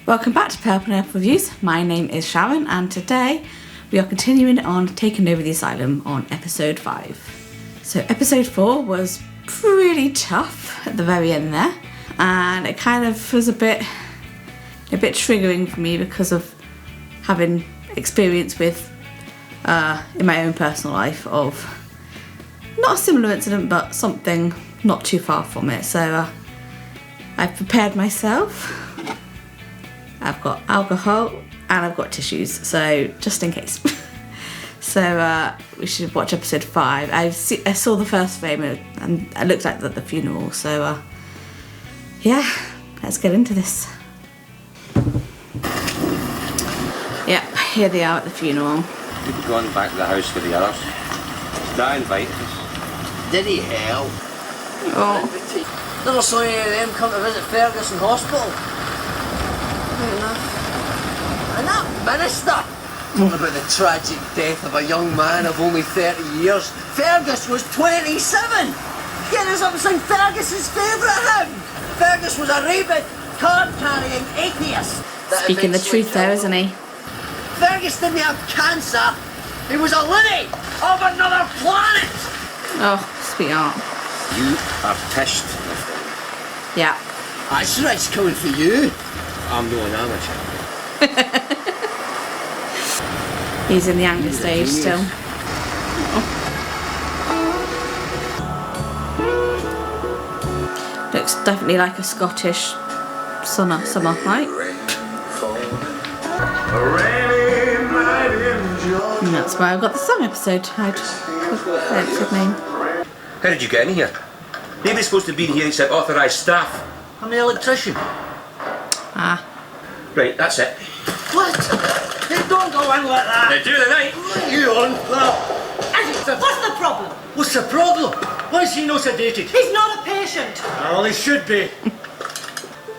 Welcome back to Purple and Earth Reviews. My name is Sharon and today we are continuing on Taking Over the Asylum on episode 5. So episode 4 was pretty tough at the very end there, and it kind of was a bit triggering for me because of having experience with in my own personal life of not a similar incident but something not too far from it. So I've prepared myself. I've got alcohol and I've got tissues, so just in case. So we should watch episode 5. I saw the first frame and it looked like the funeral, so yeah, let's get into this. Yep, here they are at the funeral. We've gone back to the house for the others. Dad invited us. Did he hell? Oh. Never saw any of them come to visit Ferguson Hospital. Fair enough. And that minister! Talking about the tragic death of a young man of only 30 years. Fergus was 27! Get us up and sing Fergus's favourite hymn! Fergus was a rabid, card-carrying atheist. Speaking the truth there, isn't he? Fergus didn't have cancer. He was a Liddy of another planet! Oh, sweetheart. You are pissed. Yeah. That's right, it's coming for you. I'm no amateur. He's in the anger stage still. Looks definitely like a Scottish summer, right? And that's why I've got the song episode tied. The episode name. How did you get in here? Nobody's supposed to be here except authorised staff. I'm the electrician. Ah. Right, that's it. What? They don't go in like that. Now do the night. You on? What's the problem? What's the problem? Why is he not sedated? He's not a patient. Well, he should be.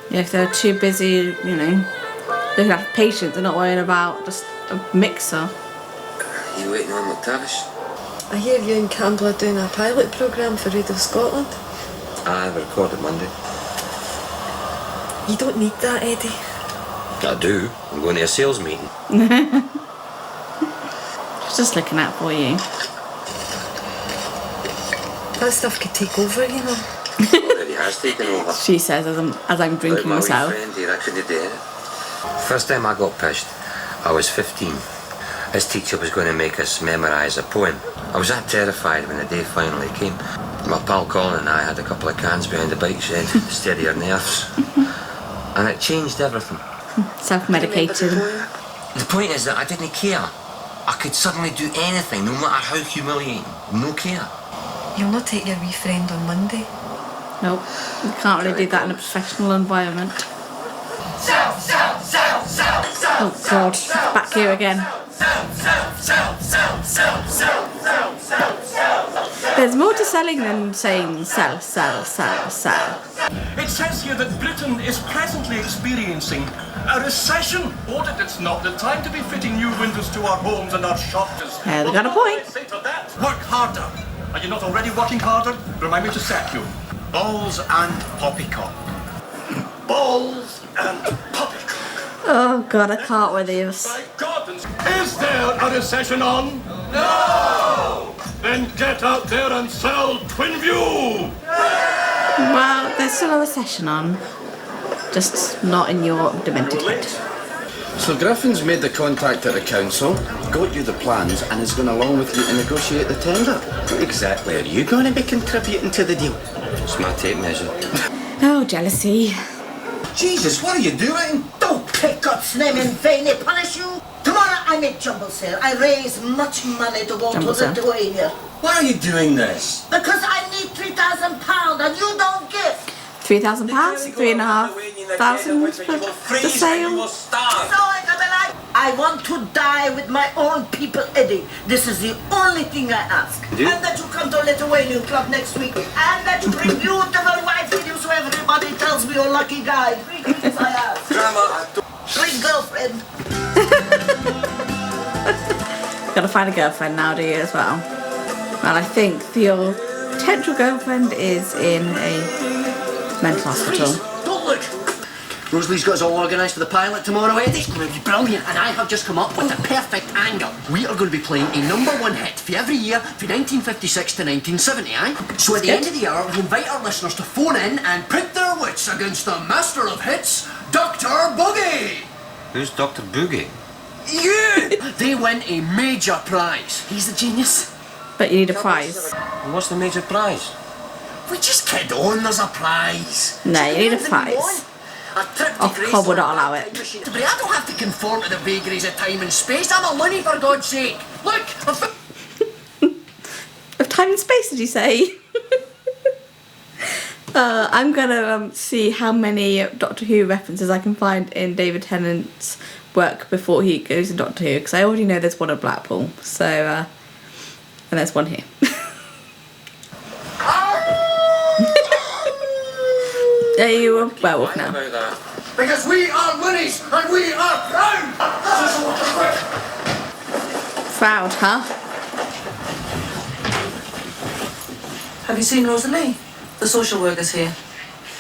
Yeah, if they're too busy, looking after patients, they're not worrying about just a mixer. You waiting on McTavish? I hear you and Campbell are doing a pilot programme for Radio Scotland. I recorded Monday. You don't need that, Eddie. I do. I'm going to a sales meeting. She's just looking out for you. That stuff could take over, you know. Already has taken over. She says as I'm drinking My myself. wee friend here, I couldn't do it. First time I got pissed, I was 15. His teacher was going to make us memorise a poem. I was that terrified when the day finally came. My pal Colin and I had a couple of cans behind the bike shed to steady our nerves. And it changed everything. Self-medicating. The point is that I didn't care. I could suddenly do anything, no matter how humiliating. No care. You'll not take your wee friend on Monday. Nope, you can't really do that in a professional environment. Oh God, back here again. There's more to selling than saying sell, sell, sell, sell. It says here that Britain is presently experiencing a recession. Oh, that it's not the time to be fitting new windows to our homes and our shops. Yeah, they got a point. Say to that, work harder. Are you not already working harder? Remind me to sack you. Balls and poppycock. Balls and poppycock. Oh God, I can't with this. My God, is there a recession on? No! Then get out there and sell Twin View! Well, there's still a recession on. Just not in your demented head. So Griffin's made the contact at the council, got you the plans, and is going along with you to negotiate the tender. What exactly are you going to be contributing to the deal? It's my tape measure. Oh, jealousy. Jesus, what are you doing? Don't pick God's name in vain, they punish you. Tomorrow I make jumble sale. I raise much money to go Jumble to sale. Lithuania. Why are you doing this? Because I need £3,000 and you don't give. £3,000, £3,500 for the sale. So I can be like, I want to die with my own people, Eddie. This is the only thing I ask. And that you come to Lithuanian Club next week. And that you bring beautiful wife with you so everybody tells me you're a lucky guy. 3 things I ask. Grandma, 3 girlfriend. Gotta find a girlfriend now, do you, as well? Well, I think your potential girlfriend is in a mental hospital. Don't look. Rosalie's got us all organised for the pilot tomorrow, Eddie. It's going to be brilliant, and I have just come up with the perfect angle. We are going to be playing a #1 hit for every year from 1956 to 1970, aye? So at the end of the hour, we invite our listeners to phone in and pit their wits against the master of hits, Dr. Boogie. Who's Dr. Boogie? You! They win a major prize. He's a genius. But you need a prize. And what's the major prize? We just kid on, there's a prize. No, you need a Anything you prize. want. A trip to Of Graceland course, we'll not allow by it. time machine. But I don't have to conform to the vagaries of time and space. I'm a loony, for God's sake. Look, Of time and space, did you say? I'm gonna see how many Doctor Who references I can find in David Tennant's work before he goes to Doctor Who, because I already know there's one at Blackpool. So, and there's one here. Are you a werewolf now? About that. because we are loonies and we are proud. Proud, huh? Have you seen Rosalie? The social worker's here.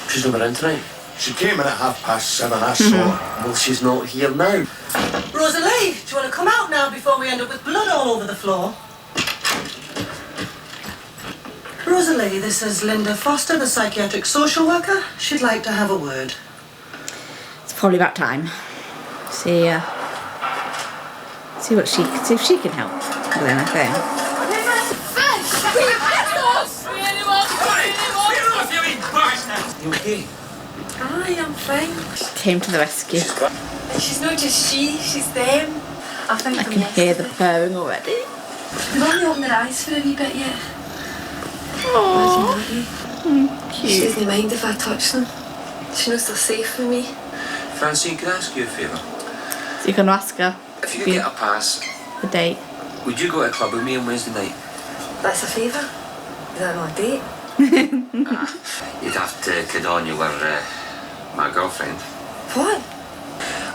She's not in tonight. She came in at 7:30, I saw her. Well, she's not here now. Rosalie, do you want to come out now before we end up with blood all over the floor? Rosalie, this is Linda Foster, the psychiatric social worker. She'd like to have a word. It's probably about time. See what see if she can help with anything. You okay? I am fine. Came to the rescue. And she's not just she's them. I think I can hear the purring already. They've only opened their eyes for a wee bit yet. Aww. She Cute. doesn't mind if I touch them. She knows they're safe with me. Francine, can I ask you a favour? So you can ask her If you could get a pass, the date. would you go to a club with me on Wednesday night? That's a favour. Is that not a date? You'd have to kid on you were my girlfriend. What?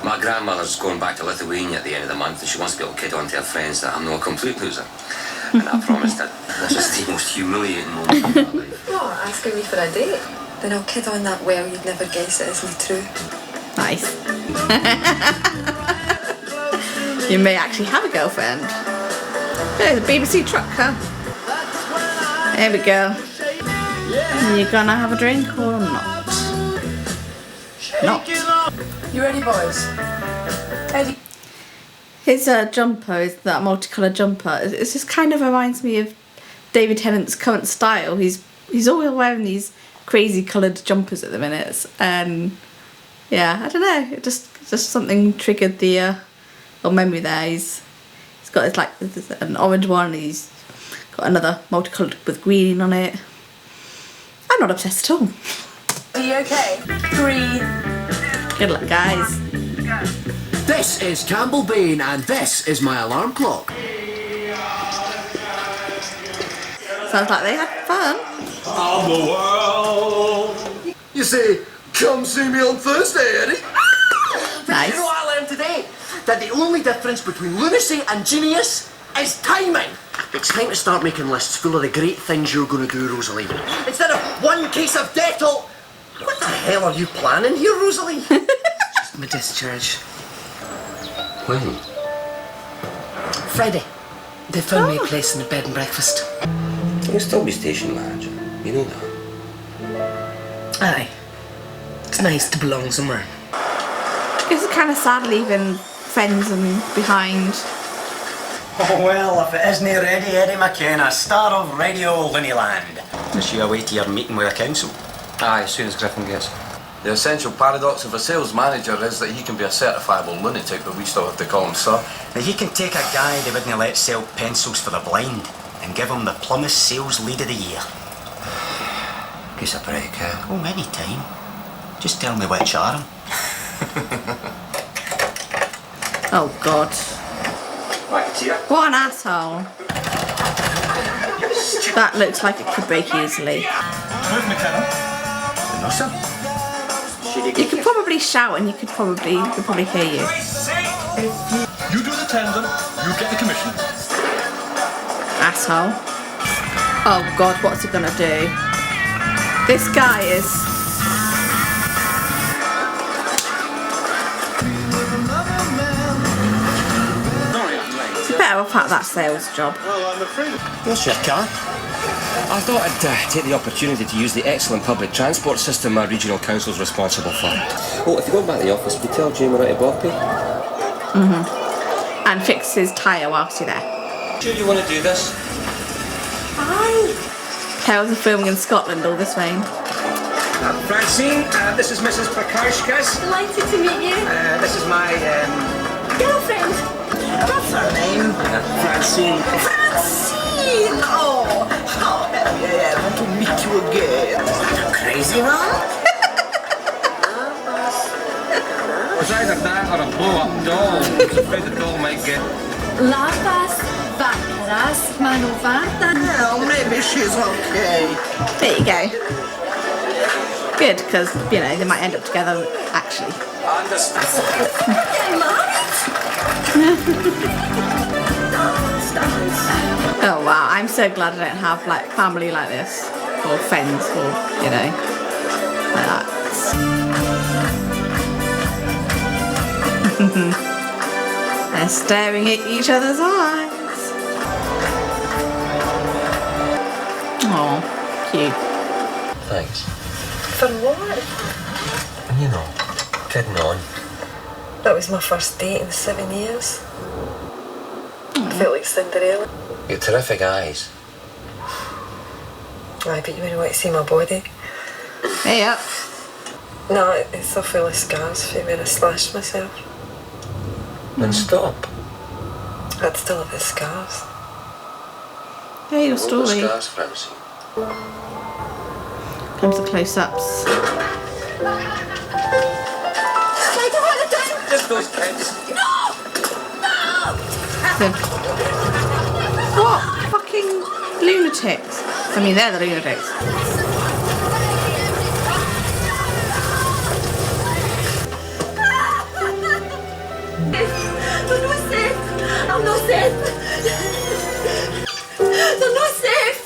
My grandmother's going back to Lithuania at the end of the month and she wants to be able to kid on to her friends that I'm not a complete loser. And I promised her this is the most humiliating moment of my life. Oh, asking me for a date? Then I'll kid on that well you'd never guess it isn't true. Nice. You may actually have a girlfriend. Oh, the BBC truck, huh? There we go. Are you gonna have a drink or not? Not. You ready, boys? Ready? His jumper is that multicoloured jumper. It just kind of reminds me of David Tennant's current style. He's always wearing these crazy coloured jumpers at the minute, and yeah, I don't know. It just something triggered the old memory there. He's got his, like an orange one. And he's got another multicoloured with green on it. I'm not obsessed at all. Are you okay? Breathe. Good luck, guys. This is Campbell Bain, and this is my alarm clock. Sounds like they had fun. Of the world. You say, come see me on Thursday, Eddie. Nice. You know what I learned today? That the only difference between lunacy and genius is timing. It's time to start making lists full of the great things you're going to do, Rosalie. Instead of one case of Dettol. What the hell are you planning here, Rosalie? Just my discharge. When? Friday. They found me a place in the bed and breakfast. You'll still be station manager. You know that. Aye. It's nice to belong somewhere. It's kind of sad leaving friends and behind. Oh well, if it isn't already Eddie McKenna, star of Radio Looneyland. Is you away to your meeting with the council? Aye, as soon as Griffin gets. The essential paradox of a sales manager is that he can be a certifiable lunatic, but we still have to call him sir. Now he can take a guy they wouldn't let sell pencils for the blind and give him the Plymouth Sales Lead of the Year. Gives a break, Oh, any time. Just tell me which arm. Oh God. Right, here. What an asshole. That looks like it could break easily. Where's McKenna? No, sir. You could probably shout and he could probably hear you. You do the tender, you get the commission. Asshole. Oh God, what's he gonna do? This guy is... You better up at that sales job. What's your car? I thought I'd take the opportunity to use the excellent public transport system my regional council's responsible for. Oh, if you go back to the office, we tell Jane we're out of Boppy. And fix his tyre whilst you're there. Sure you want to do this? Aye. Tales of filming in Scotland all this vein. Francine, this is Mrs. Prakashkas. Delighted to meet you. This is my, Girlfriend. What's her name? Francine. Francine! Oh, how happy I am to meet you again. Crazy one? It was either that or a blow-up doll. I was afraid the doll might get... Labas vakaras manovata. Well, maybe she's okay. There you go. Good, because, you know, they might end up together, actually. Oh, wow. I'm so glad I don't have, like, family like this. Or friends, or, you know, like that. They're staring at each other's eyes. Oh, cute. Thanks. For what? You know, kidding on. That was my first date in 7 years. I felt like Cinderella. You're terrific eyes. Aye, but you wouldn't want to see my body. Hey up. No, it's so full of scars from when I slashed myself. Then stop. I'd still have the scars. Hey, your What story. scars, Francine? Comes the close-ups. Just those kids. What? Fucking lunatics. I mean, they're the lunatics. They're not safe. I'm not safe. They're not safe.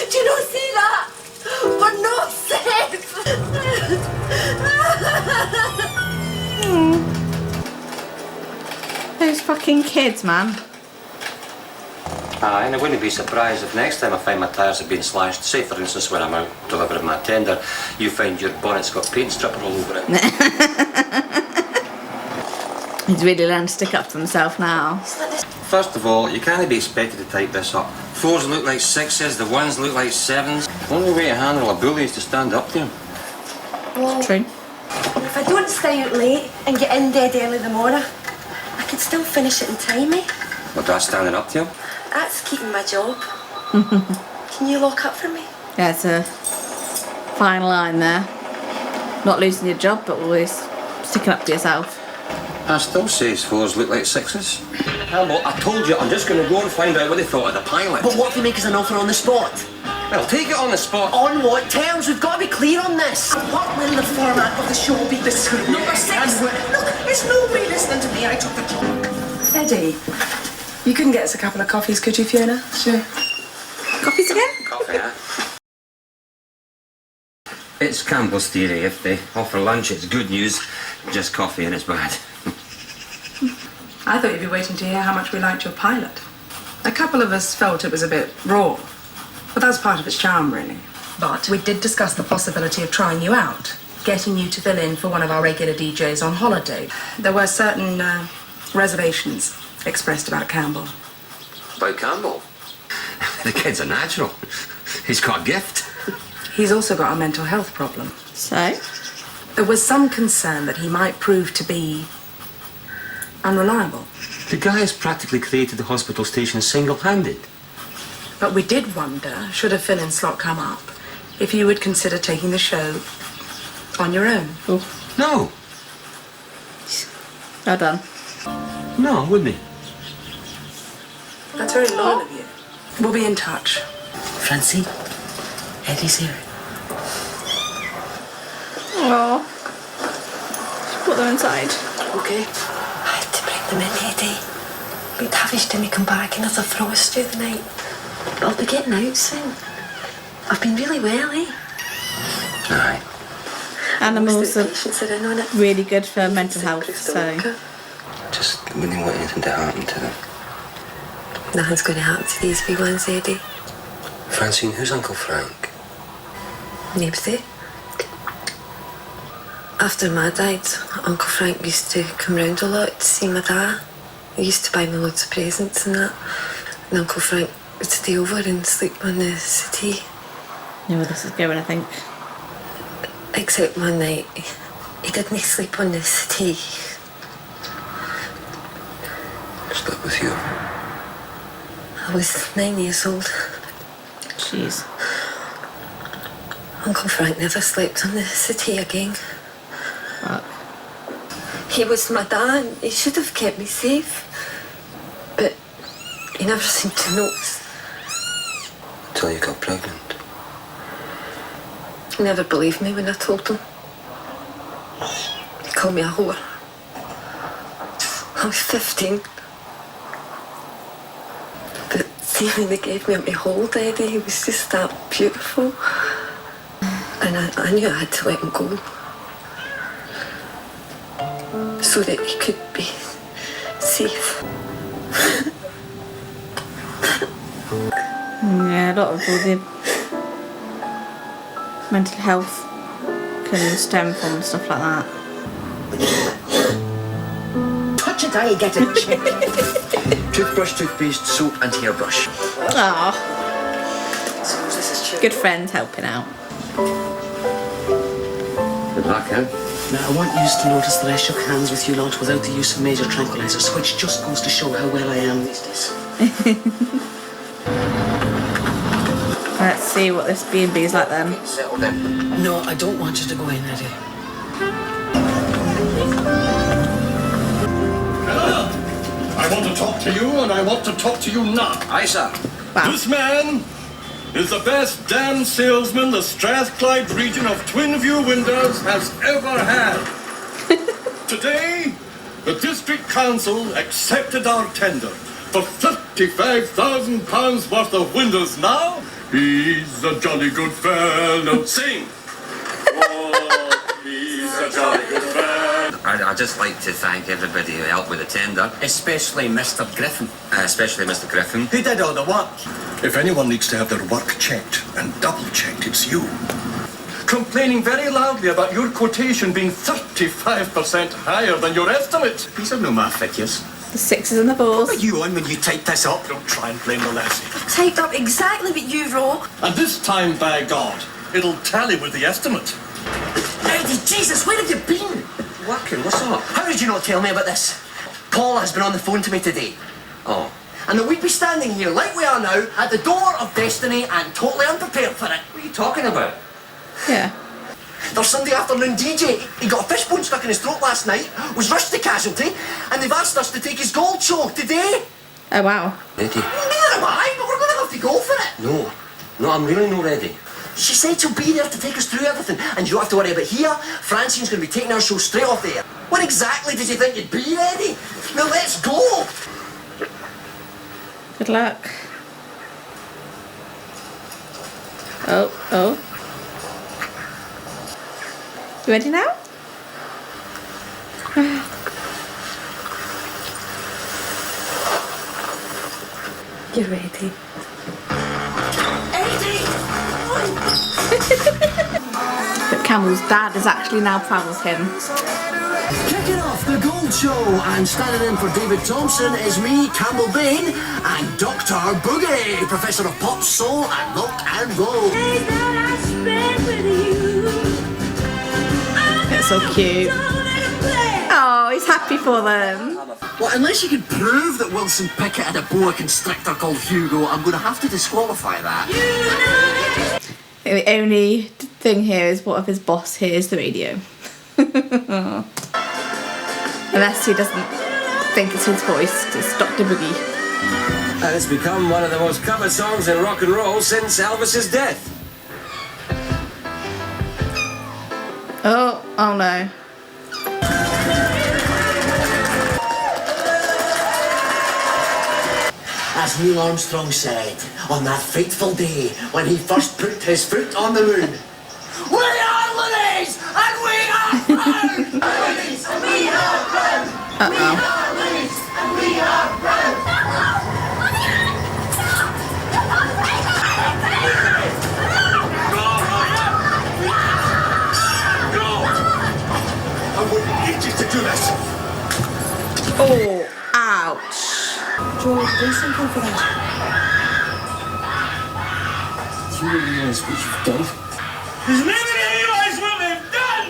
Do you not see that? We're not safe. Those fucking kids, man. Aye, and I wouldn't be surprised if next time I find my tyres have been slashed, say for instance when I'm out delivering my tender, you find your bonnet's got paint stripper all over it. He's really learned to stick up for himself now. First of all, you can't be expected to type this up. 4s look like 6s, the 1s look like 7s. The only way to handle a bully is to stand up to him. Well, True. if I don't stay out late and get in dead early in the morning, I could still finish it in time, eh? Well, that's standing up to him. That's keeping my job. Can you lock up for me? Yeah, it's a fine line there. Not losing your job, but always sticking up for yourself. I still say 4s look like 6s. Campbell, I told you, I'm just going to go and find out what they thought of the pilot. But what if they make us an offer on the spot? Well, take it on the spot. On what terms? We've got to be clear on this. What will the format of the show be this week? Number 6. Look, it's nobody listening to me. I took the job. Eddie, you couldn't get us a couple of coffees, could you, Fiona? Sure. Coffees again? Coffee, huh? It's Campbell's theory. If they offer lunch, it's good news. Just coffee and it's bad. I thought you'd be waiting to hear how much we liked your pilot. A couple of us felt it was a bit raw, but that's part of its charm, really. But we did discuss the possibility of trying you out, getting you to fill in for one of our regular DJs on holiday. There were certain reservations expressed about Campbell. About Campbell? The kid's a natural. He's got a gift. He's also got a mental health problem. So? There was some concern that he might prove to be unreliable. The guy has practically created the hospital station single-handed. But we did wonder, should a fill-in slot come up, if you would consider taking the show on your own. Oh. No. Well done. No, wouldn't he? That's very loyal of you. We'll be in touch. Francine, Eddie's here. Aww. Put them inside. Okay. I had to bring them in, Eddie. But Tavish didn't come back and there's a frost through the night. But I'll be getting out soon. I've been really well, eh? Aye. Animals are really good for mental health, so... Just wouldn't want anything to happen to them. Nothing's going to happen to these wee ones, Eddie. Francine, who's Uncle Frank? Namesake. After Ma died, Uncle Frank used to come round a lot to see my dad. He used to buy me loads of presents and that. And Uncle Frank would stay over and sleep on the settee. You know where this is going, I think. Except one night, he didn't sleep on the settee. Slept with you? I was 9 years old. Jeez. Uncle Frank never slept on the settee again. Fuck. He was my dad. He should have kept me safe. But he never seemed to notice. Until you got pregnant. He never believed me when I told him. He called me a whore. I was 15. But see, when they gave me my hold, Eddie, he was just that beautiful. And I knew I had to let him go. So that he could be safe. Yeah, a lot of all the mental health can stem from stuff like that. Touch it, I get it checked. Toothbrush, toothpaste, soap and hairbrush. Aww. Good friends helping out. Good luck, eh? Now, I want you to notice that I shook hands with you lot without the use of major tranquilizers, which just goes to show how well I am these days. Let's see what this B&B is like then. Settled in. No, I don't want you to go in, Eddie. I want to talk to you, and I want to talk to you now. Aye, sir. Wow. This man is the best damn salesman the Strathclyde region of Twinview Windows has ever had. Today, the District Council accepted our tender for £55,000 worth of windows now. He's a jolly good fellow. Sing! Oh, he's a jolly good fellow. I'd just like to thank everybody who helped with the tender. Especially Mr. Griffin. Especially Mr. Griffin. Who did all the work? If anyone needs to have their work checked and double-checked, it's you. Complaining very loudly about your quotation being 35% higher than your estimate. These are no my figures. The sixes and the fours. What were you on when you typed this up? Don't try and blame the lassie. I've typed up exactly what you wrote. And this time, by God, it'll tally with the estimate. Eddie, Jesus, where have you been? Working, what's up? How did you not tell me about this? Paula has been on the phone to me today. Oh. And that we'd be standing here like we are now at the door of destiny and totally unprepared for it. What are you talking about? Yeah. Their Sunday afternoon DJ, he got a fishbone stuck in his throat last night, was rushed to casualty, and they've asked us to take his gold show today. Oh, wow. Ready? Neither am I, but we're going to have to go for it. No, I'm really not ready. She said she'll be there to take us through everything, and you don't have to worry about here. Francine's going to be taking our show straight off the air. What exactly did you think you'd be, Eddie? Now let's go. Good luck. Oh. You ready now? You're ready. But Campbell's dad is actually now proud of him. Kicking off the Gold Show, and standing in for David Thompson is me, Campbell Bain, and Dr. Boogie, Professor of Pop, Soul and Rock and Roll. It's so cute. Oh, he's happy for them. Well, unless you can prove that Wilson Pickett had a boa constrictor called Hugo, I'm going to have to disqualify that. The only thing here is what if his boss hears the radio. Unless he doesn't think it's his voice, it's Dr. Boogie. And it's become one of the most covered songs in rock and roll since Elvis's death. Oh no. As Neil Armstrong said, on that fateful day when he first put his foot on the moon, we are Lunnies, and we Oh, ouch. George, do something for that. Do you realise what you've done? Does anybody realise what they've done?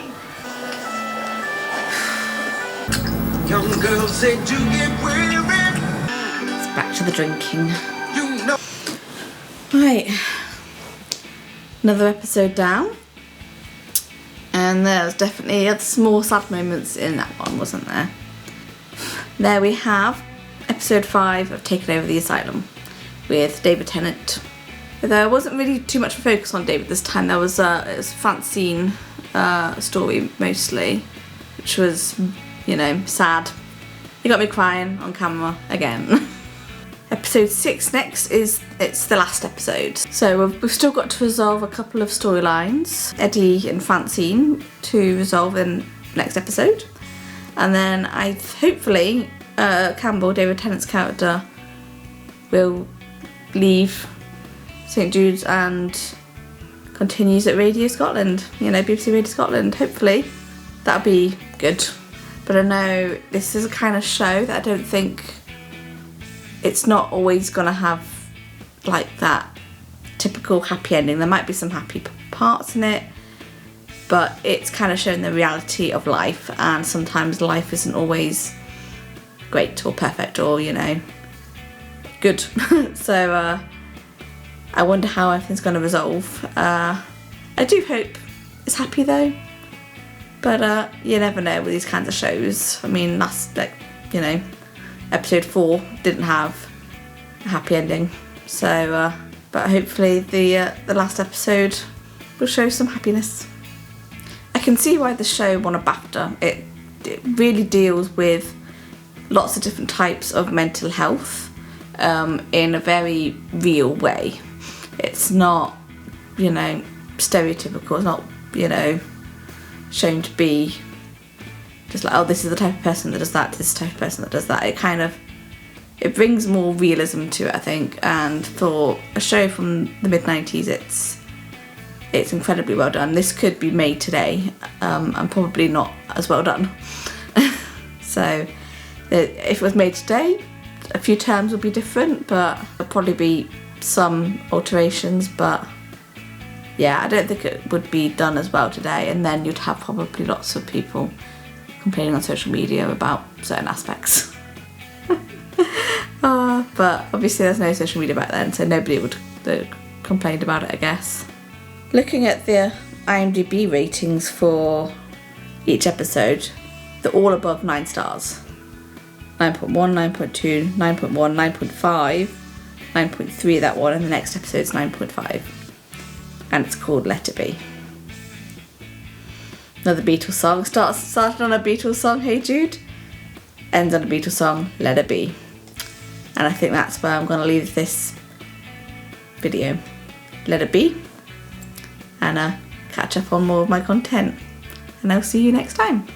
Young girls said you get weary. It's back to the drinking. You know. Right. Another episode down. And there was definitely some more sad moments in that one, wasn't there? There we have episode 5 of Taking Over the Asylum with David Tennant. There wasn't really too much focus on David this time. There was it was a Francine story mostly, which was, you know, sad. It got me crying on camera again. Episode 6 next it's the last episode. So we've still got to resolve a couple of storylines. Eddie and Francine to resolve in next episode. And then hopefully Campbell, David Tennant's character, will leave St Jude's and continues at Radio Scotland, you know, BBC Radio Scotland. Hopefully that'll be good. But I know this is a kind of show that I don't think, it's not always gonna have like that typical happy ending. There might be some happy parts in it, but it's kind of showing the reality of life, and sometimes life isn't always great or perfect or, you know, good. So I wonder how everything's going to resolve. I do hope it's happy though, but you never know with these kinds of shows. I mean, that's like, you know, episode 4 didn't have a happy ending, so but hopefully the last episode will show some happiness. I can see why the show won a BAFTA. It really deals with lots of different types of mental health in a very real way. It's not, you know, stereotypical. It's not, you know, shown to be just like, oh, this is the type of person that does that, this is the type of person that does that. It brings more realism to it, I think, and for a show from the mid-90s, it's incredibly well done. This could be made today, and probably not as well done. So if it was made today, a few terms would be different, but there'll probably be some alterations, but yeah, I don't think it would be done as well today, and then you'd have probably lots of people complaining on social media about certain aspects. But obviously there's no social media back then, so nobody would complain about it, I guess. Looking at the IMDb ratings for each episode, they're all above 9 stars. 9.1, 9.2, 9.1, 9.5, 9.3 that one, and the next episode's 9.5. And it's called Let It Be. Another Beatles song. Started on a Beatles song, Hey Jude. Ends on a Beatles song, Let It Be. And I think that's where I'm going to leave this video. Let it be. And catch up on more of my content. And I'll see you next time.